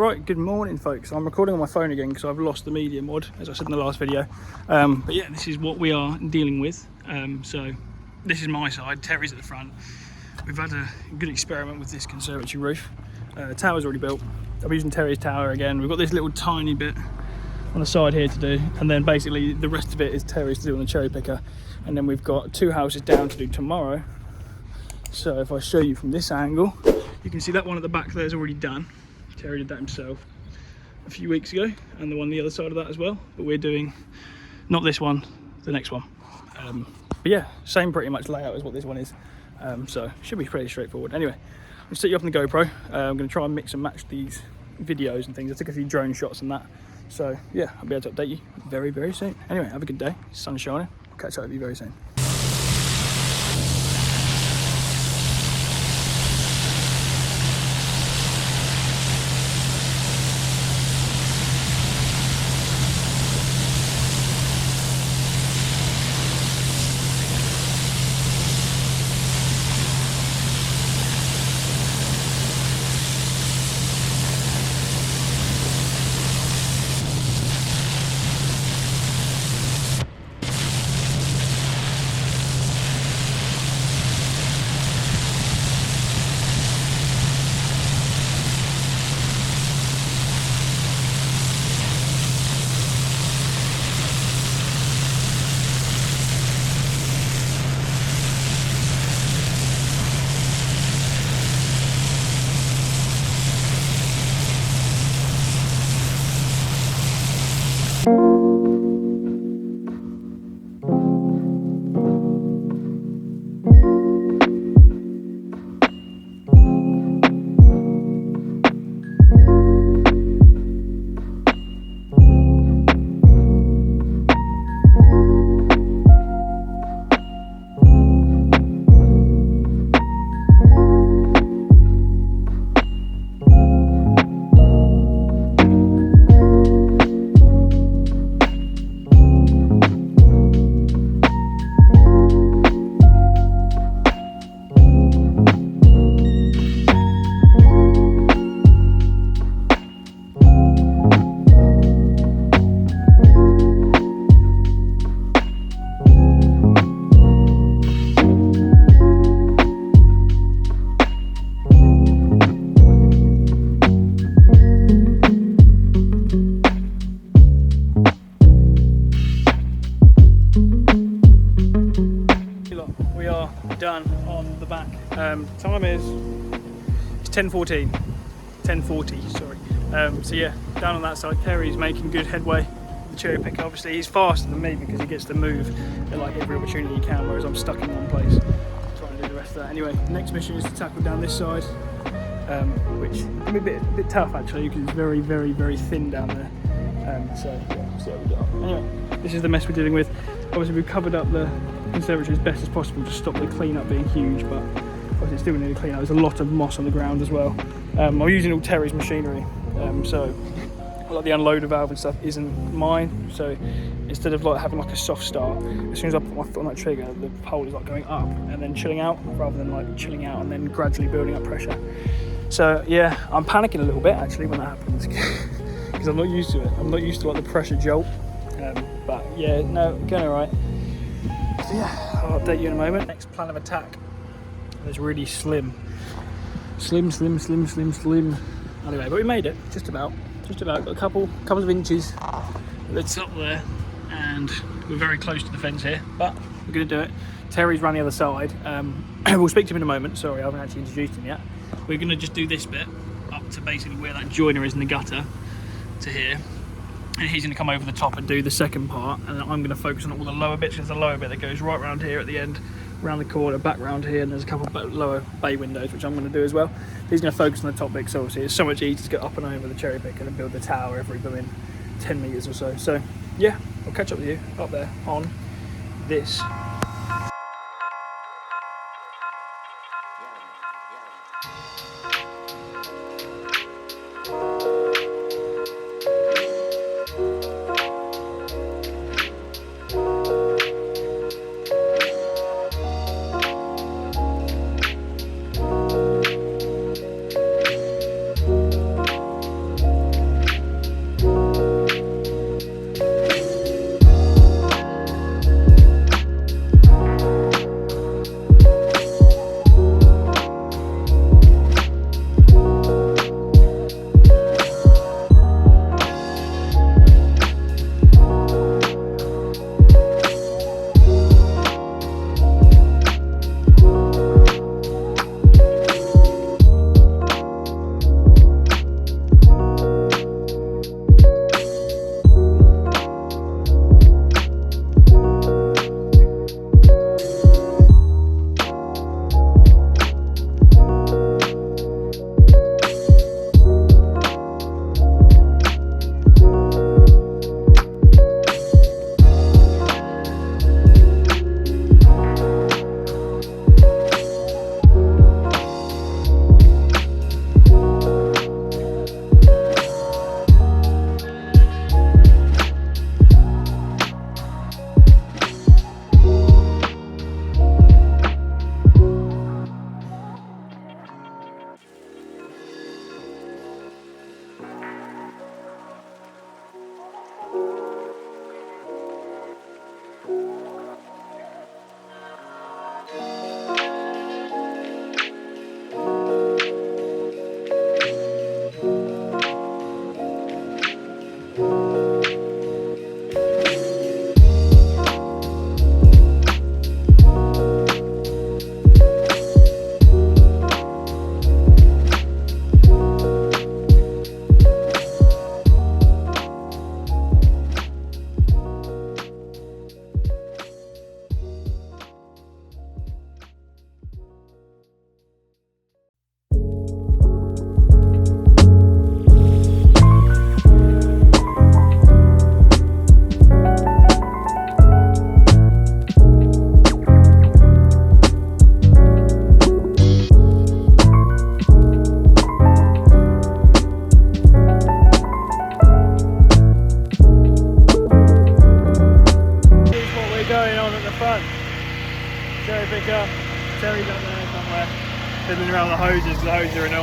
Right, good morning folks. I'm recording on my phone again because I've lost the media mod, as I said in the last video. But yeah, this is what we are dealing with. So this is my side, Terry's at the front. We've had a good experiment with this conservatory roof. Tower's already built. I'm using Terry's tower again. We've got this little tiny bit on the side here to do, and then basically the rest of it is Terry's to do on the cherry picker. And then we've got 2 houses down to do tomorrow. So if I show you from this angle, you can see that one at the back there is already done. Terry did that himself a few weeks ago, and the one on the other side of that as well. But we're doing not this one, the next one. But yeah, same pretty much layout as what this one is. So should be pretty straightforward. Anyway, I'll set you up on the GoPro. I'm going to try and mix and match these videos and things. I took a few drone shots and that. So yeah, I'll be able to update you very, very soon. Anyway, have a good day. Sun's shining. I'll catch up with you very soon. Done on the back. Time is 10:40, sorry. So yeah, down on that side, Terry's making good headway. The cherry picker, obviously he's faster than me because he gets to move at like every opportunity he can, whereas I'm stuck in one place trying to do the rest of that. Anyway, next mission is to tackle down this side, which can be a bit tough actually because it's very, very, very thin down there. So yeah, we'll see how we get on. Anyway, this is the mess we're dealing with. Obviously we've covered up the conservatory as best as possible to stop the clean-up being huge, but obviously it's still going to need to clean up. There's a lot of moss on the ground as well. I'm using all Terry's machinery, so a lot of the unloader valve and stuff isn't mine, so instead of like having like a soft start, as soon as I put my foot on that trigger, the pole is like going up and then chilling out, rather than like chilling out and then gradually building up pressure. So yeah, I'm panicking a little bit actually when that happens because I'm not used to it. I'm not used to like the pressure jolt, but yeah, no, going all right. So yeah, I'll update you in a moment. Next plan of attack is really slim. Slim. Anyway, but we made it, just about. Got a couple of inches at the top there, and we're very close to the fence here, but we're gonna do it. Terry's run the other side. We'll speak to him in a moment. Sorry, I haven't actually introduced him yet. We're gonna just do this bit up to basically where that joiner is in the gutter to here. And he's going to come over the top and do the second part, and then I'm going to focus on all the lower bits. There's the lower bit that goes right around here at the end, around the corner, back round here, and there's a couple of lower bay windows which I'm going to do as well. He's going to focus on the top bit, so obviously it's so much easier to get up and over the cherry picker and build the tower every blooming 10 metres or so. So yeah, I'll catch up with you up there on this.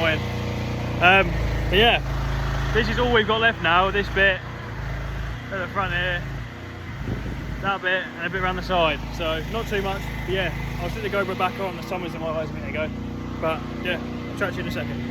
annoying. But yeah, this is all we've got left now. This bit at the front here, that bit, and a bit around the side. So not too much. But yeah, I'll sit the GoPro back on. The summer's in my eyes a minute ago. But yeah, I'll chat to you in a second.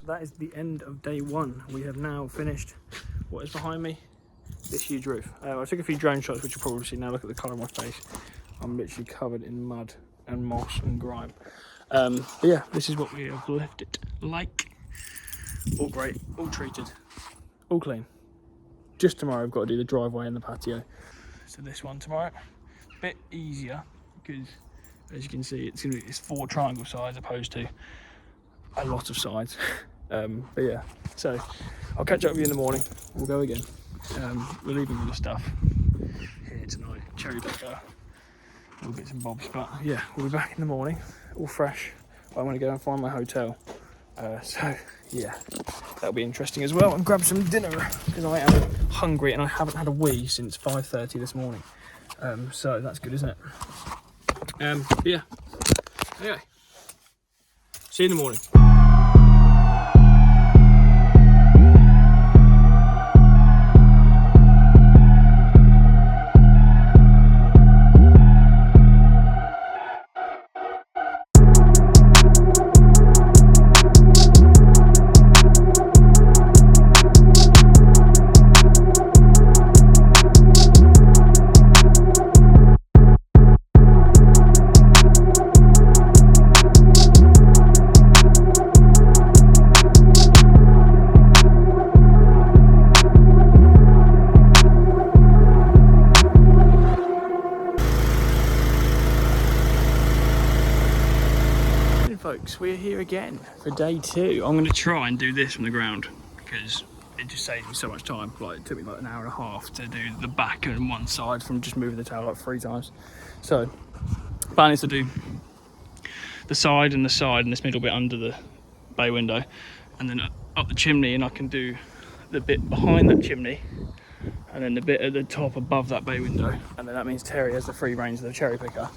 That is the end of day one. We have now finished what is behind me, this huge roof. I took a few drone shots, which you'll probably see now. Look at the colour of my face. I'm literally covered in mud and moss and grime. But yeah, this is what we have left it like. All great, all treated, all clean. Just tomorrow I've got to do the driveway and the patio. So this one tomorrow, a bit easier because as you can see, it's 4 triangle sides opposed to a lot of sides. But yeah, so I'll catch up with you in the morning. We'll go again. We're leaving all the stuff here tonight. Cherry picker, little bits and bobs. But yeah, we'll be back in the morning, all fresh. I'm going to go and find my hotel. So yeah, that'll be interesting as well. And grab some dinner because I am hungry and I haven't had a wee since 5:30 this morning. So that's good, isn't it? But yeah. Anyway, see you in the morning. Folks, we're here again for day 2. I'm going to try and do this from the ground because it just saves me so much time. Like, it took me like an hour and a half to do the back and one side from just moving the towel like 3 times. So plan is to do the side and this middle bit under the bay window, and then up the chimney, and I can do the bit behind that chimney and then the bit at the top above that bay window, and then that means Terry has the free range of the cherry picker.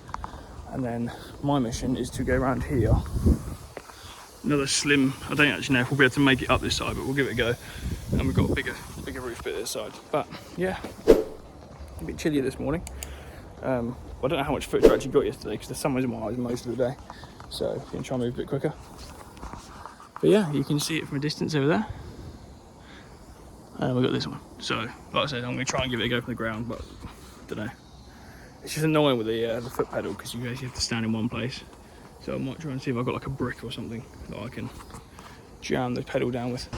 And then my mission is to go around here. Another slim, I don't actually know if we'll be able to make it up this side, but we'll give it a go. And we've got a bigger roof bit this side. But yeah, a bit chilly this morning. I don't know how much footage I actually got yesterday because the sun was in my eyes most of the day. So I'm going to try and move a bit quicker. But yeah, you can see it from a distance over there. And we've got this one. So like I said, I'm going to try and give it a go from the ground, but I don't know. It's just annoying with the foot pedal because you basically have to stand in one place. So I might try and see if I've got like a brick or something that I can jam the pedal down with.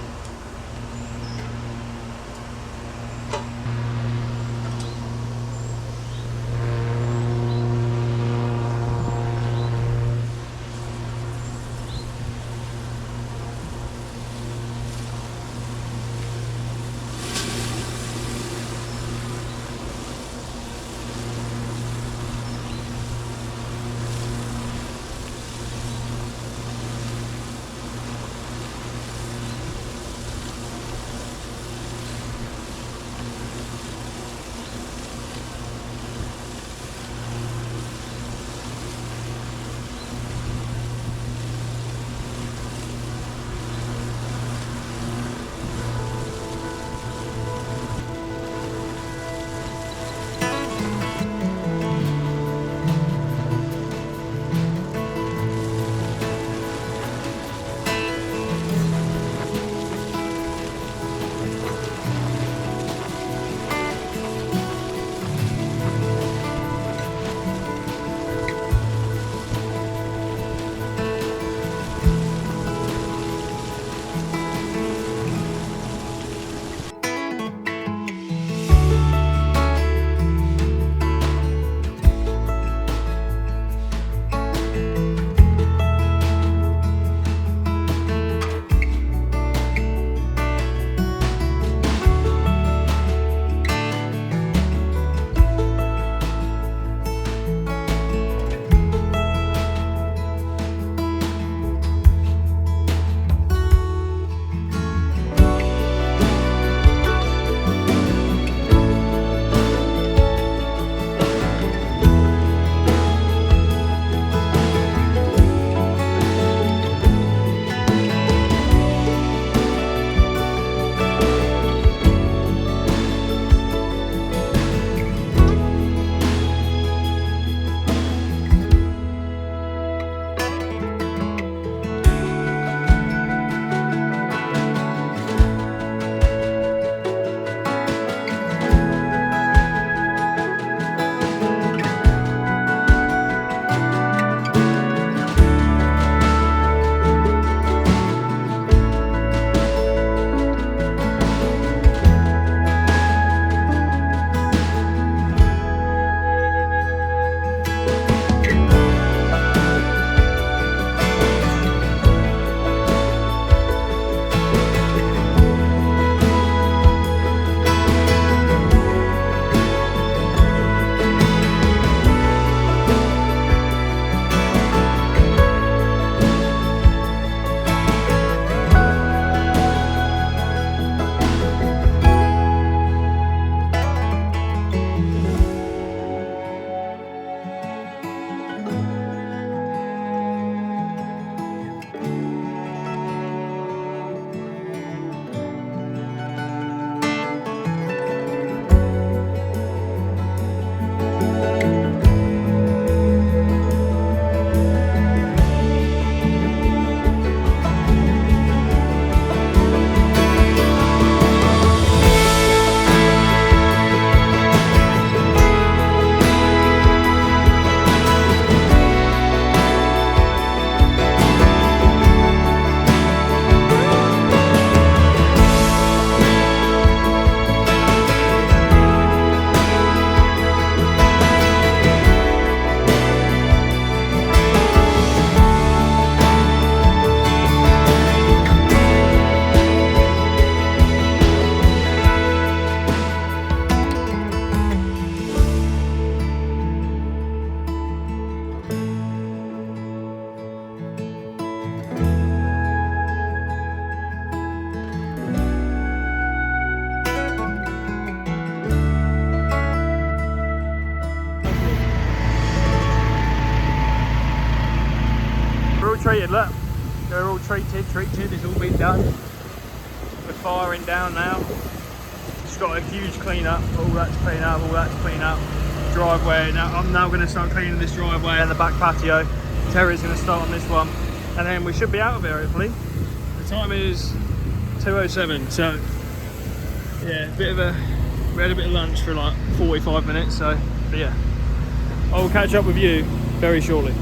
treated, it's all been done. We're firing down now. Just got a huge clean up, all that's clean up, all that's clean up. Driveway, now I'm now going to start cleaning this driveway and the back patio. Terry's going to start on this one, and then we should be out of here hopefully. The time is 2:07, so yeah, we had a bit of lunch for like 45 minutes, so but yeah, I will catch up with you very shortly.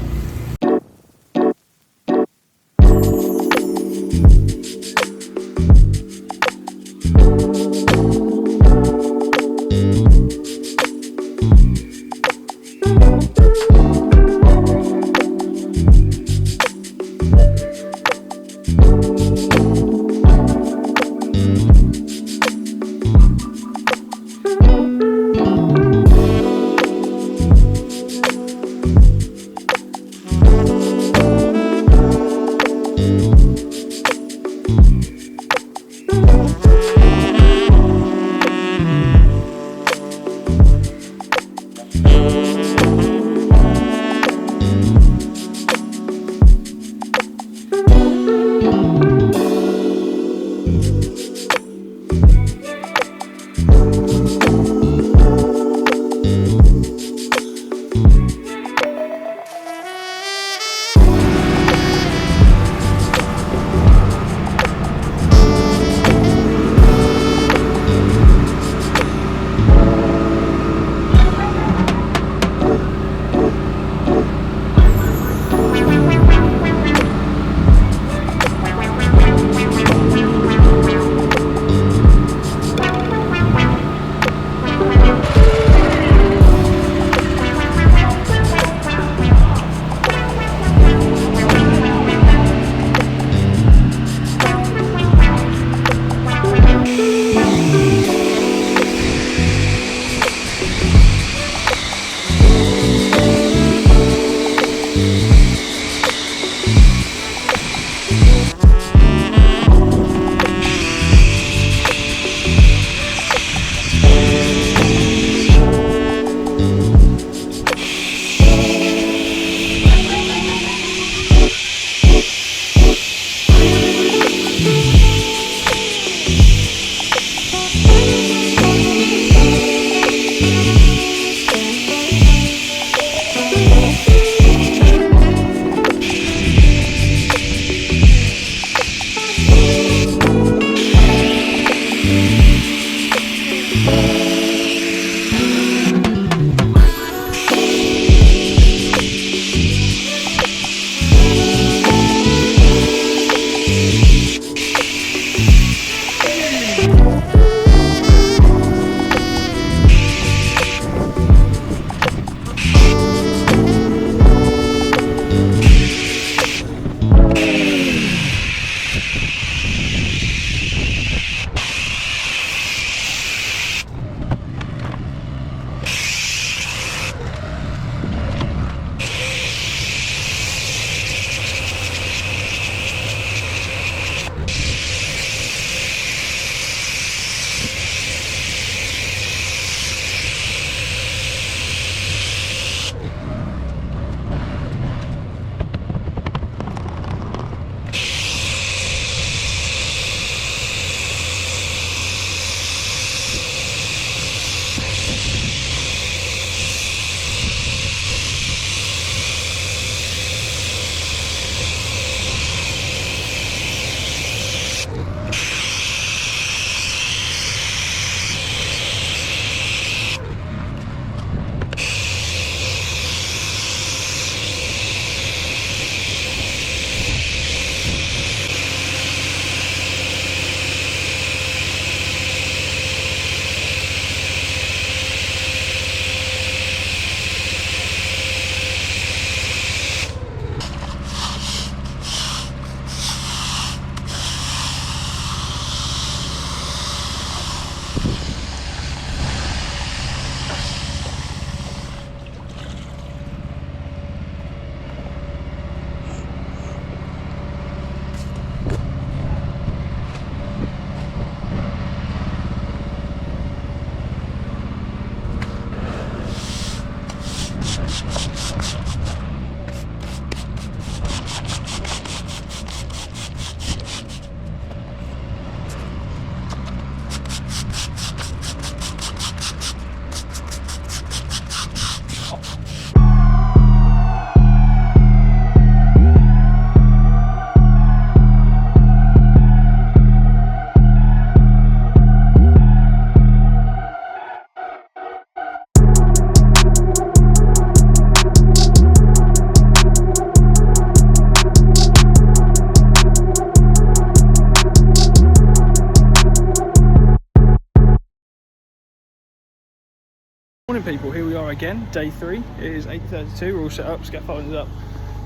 Morning people, here we are again, day 3. It is 8:32, we're all set up, scaffolding's up.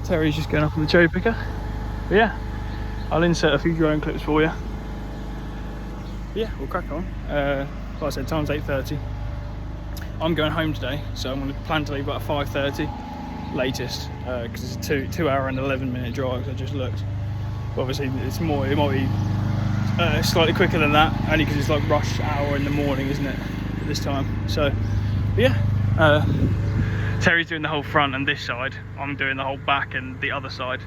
Terry's just going up on the cherry picker. But yeah, I'll insert a few drone clips for you. But yeah, we'll crack on. Like I said, time's 8:30. I'm going home today, so I'm going to plan to leave about 5:30 latest, because it's a 2 hour and 11-minute drive, so I just looked. But obviously it's more, it might be slightly quicker than that, only because it's like rush hour in the morning, isn't it, at this time. So yeah, Terry's doing the whole front and this side, I'm doing the whole back and the other side,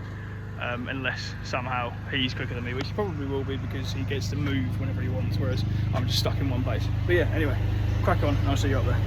unless somehow he's quicker than me, which he probably will be because he gets to move whenever he wants, whereas I'm just stuck in one place. But yeah, anyway, crack on and I'll see you up there.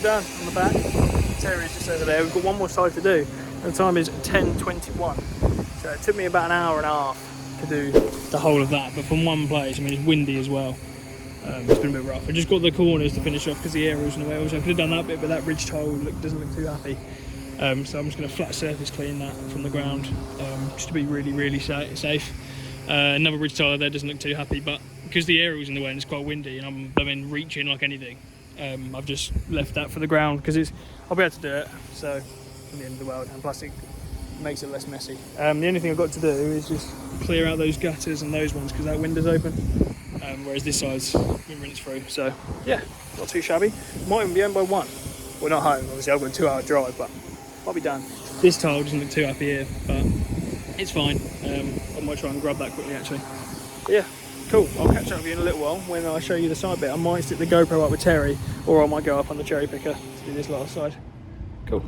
Done on the back. Terry's just over there. We've got one more side to do. The time is 10:21. So it took me about an hour and a half to do the whole of that. But from one place, I mean, it's windy as well. It's been a bit rough. I just got the corners to finish off because the aerial's in the way. So I could have done that bit, but that ridge tile doesn't look too happy. So I'm just going to flat surface clean that from the ground, just to be really safe. Another ridge tile there doesn't look too happy, but because the aerial's in the way and it's quite windy and I'm in reaching like anything, I've just left that for the ground because I'll be able to do it. So from the end of the world, and plastic makes it less messy. The only thing I've got to do is just clear out those gutters and those ones because that window's open. Whereas this side's been rinsed through. So yeah, not too shabby. Might even be home by 1. We're not home, obviously. I've got a 2-hour drive, but I'll be done. This tile doesn't look too happy here, but it's fine. I might try and grab that quickly actually. But yeah. Cool, I'll catch up with you in a little while when I show you the side bit. I might stick the GoPro up with Terry, or I might go up on the cherry picker to do this last side. Cool.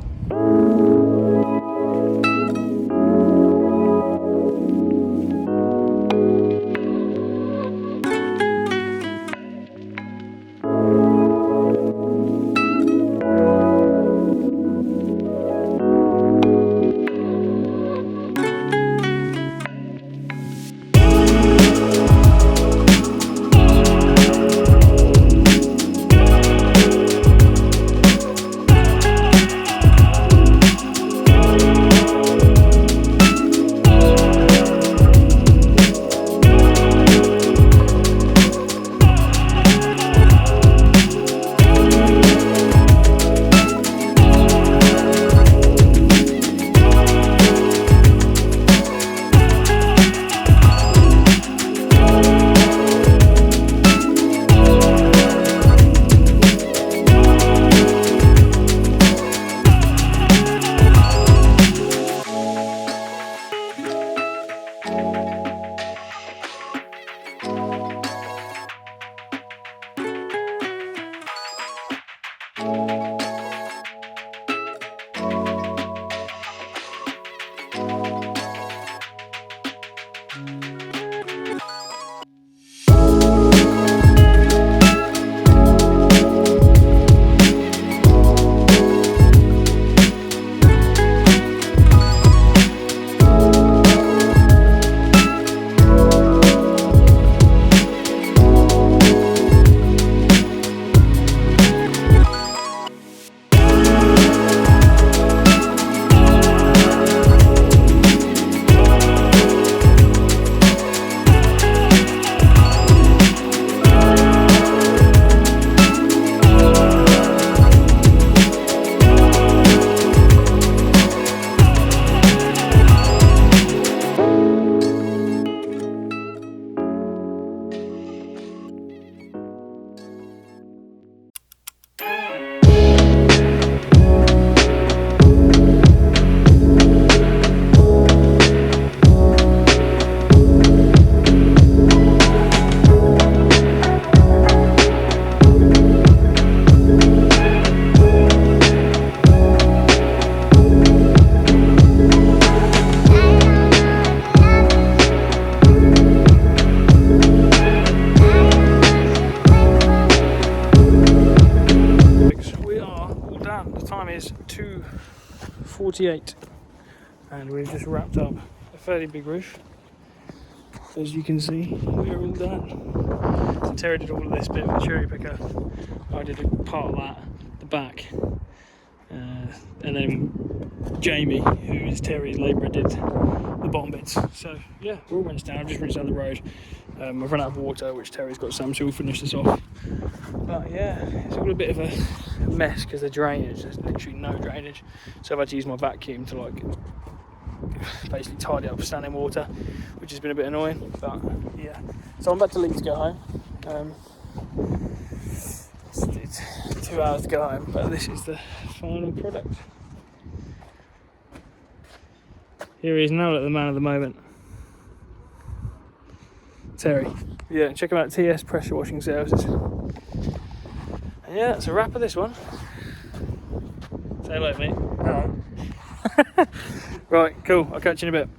48, and we've just wrapped up a fairly big roof. As you can see, we're all done. So Terry did all of this bit with the cherry picker. I did a part of that, the back, and then Jamie, who is Terry's labourer, did the bottom bits. So yeah, we're all rinsed down. I've just rinsed down the road. I've run out of water, which Terry's got some, so we'll finish this off. But yeah, it's all a bit of a mess because the drainage, there's literally no drainage. So I've had to use my vacuum to like basically tidy up standing water, which has been a bit annoying. But yeah, so I'm about to leave to go home. It's 2 hours to go home, but this is the final product. Here he is now, at the man of the moment, Terry. Yeah, check him out, TS Pressure Washing Services. And yeah, that's a wrap of this one. Say hello, mate. Hello. Right, cool. I'll catch you in a bit.